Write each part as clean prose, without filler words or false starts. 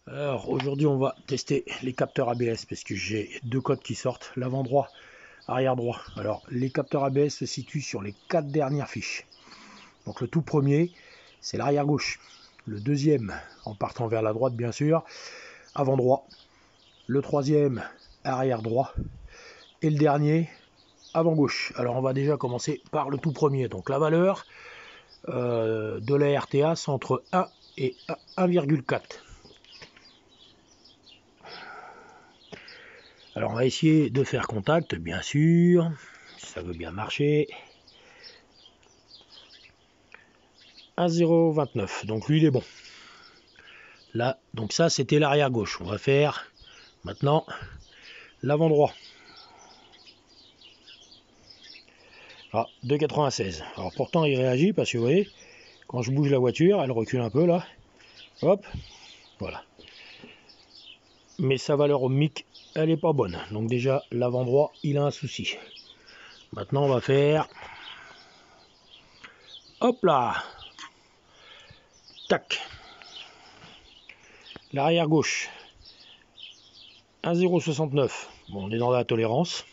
Alors aujourd'hui on va tester les capteurs ABS parce que j'ai deux codes qui sortent, l'avant droit, arrière droit. Alors les capteurs ABS se situent sur les 4 dernières fiches. Donc le tout premier c'est l'arrière gauche, le deuxième en partant vers la droite bien sûr, avant droit, le troisième arrière droit et le dernier avant gauche. Alors on va déjà commencer par le tout premier. Donc la valeur de la RTA c'est entre 1 et 1,4. Alors on va essayer de faire contact, bien sûr, si ça veut bien marcher. 1,029, donc lui il est bon. Là, donc ça c'était l'arrière gauche. On va faire maintenant l'avant droit. Ah, 2,96. Alors pourtant il réagit parce que vous voyez, quand je bouge la voiture, elle recule un peu là. Hop, voilà. Mais sa valeur ohmique, elle est pas bonne. Donc déjà l'avant droit, il a un souci. Maintenant on va faire... Hop là. Tac. L'arrière gauche. 1,069. Bon, on est dans la tolérance.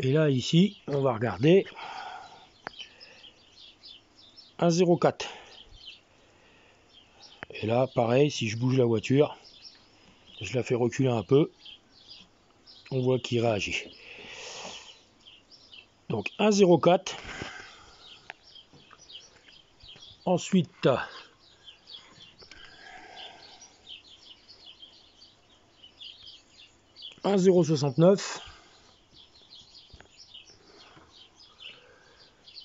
Et là, ici, on va regarder 1,04. Et là, pareil, si je bouge la voiture, je la fais reculer un peu, on voit qu'il réagit. Donc 1,04. Ensuite, 1,069.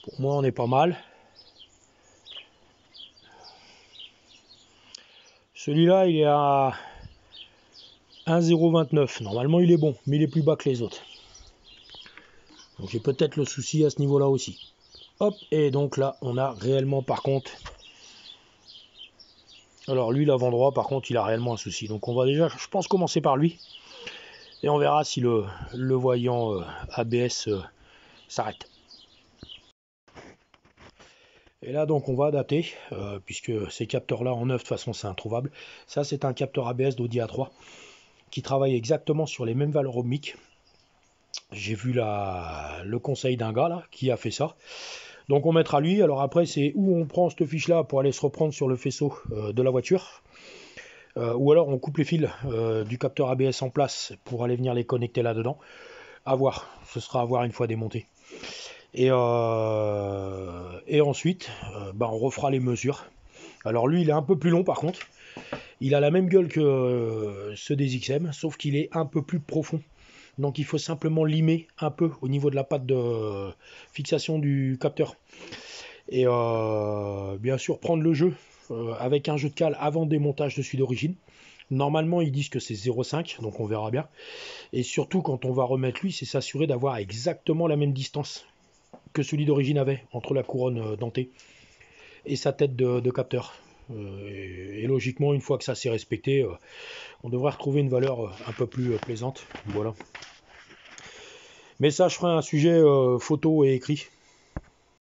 Pour moi, on est pas mal. Celui-là, il est à 1,029. Normalement, il est bon, mais il est plus bas que les autres. Donc j'ai peut-être le souci à ce niveau-là aussi. Hop, et donc là, on a réellement, par contre... Alors lui, l'avant droit, par contre, il a réellement un souci. Donc on va déjà, je pense, commencer par lui. Et on verra si le voyant ABS s'arrête. Et là donc on va adapter, puisque ces capteurs là en neuf de toute façon c'est introuvable. Ça c'est un capteur ABS d'Audi A3 qui travaille exactement sur les mêmes valeurs ohmiques. J'ai vu le conseil d'un gars là qui a fait ça. Donc on mettra lui. Alors après c'est où on prend cette fiche là pour aller se reprendre sur le faisceau de la voiture. Ou alors on coupe les fils du capteur ABS en place pour aller venir les connecter là-dedans. À voir, ce sera à voir une fois démonté. Et ensuite, on refera les mesures. Alors lui, il est un peu plus long par contre. Il a la même gueule que ceux des XM, sauf qu'il est un peu plus profond. Donc il faut simplement limer un peu au niveau de la patte de fixation du capteur. Et bien sûr, prendre le jeu avec un jeu de cale avant démontage de celui d'origine. Normalement, ils disent que c'est 0,5, donc on verra bien. Et surtout, quand on va remettre lui, c'est s'assurer d'avoir exactement la même distance que celui d'origine avait entre la couronne dentée et sa tête de capteur. Et logiquement, une fois que ça s'est respecté, on devrait retrouver une valeur un peu plus plaisante. Voilà. Mais ça, je ferai un sujet photo et écrit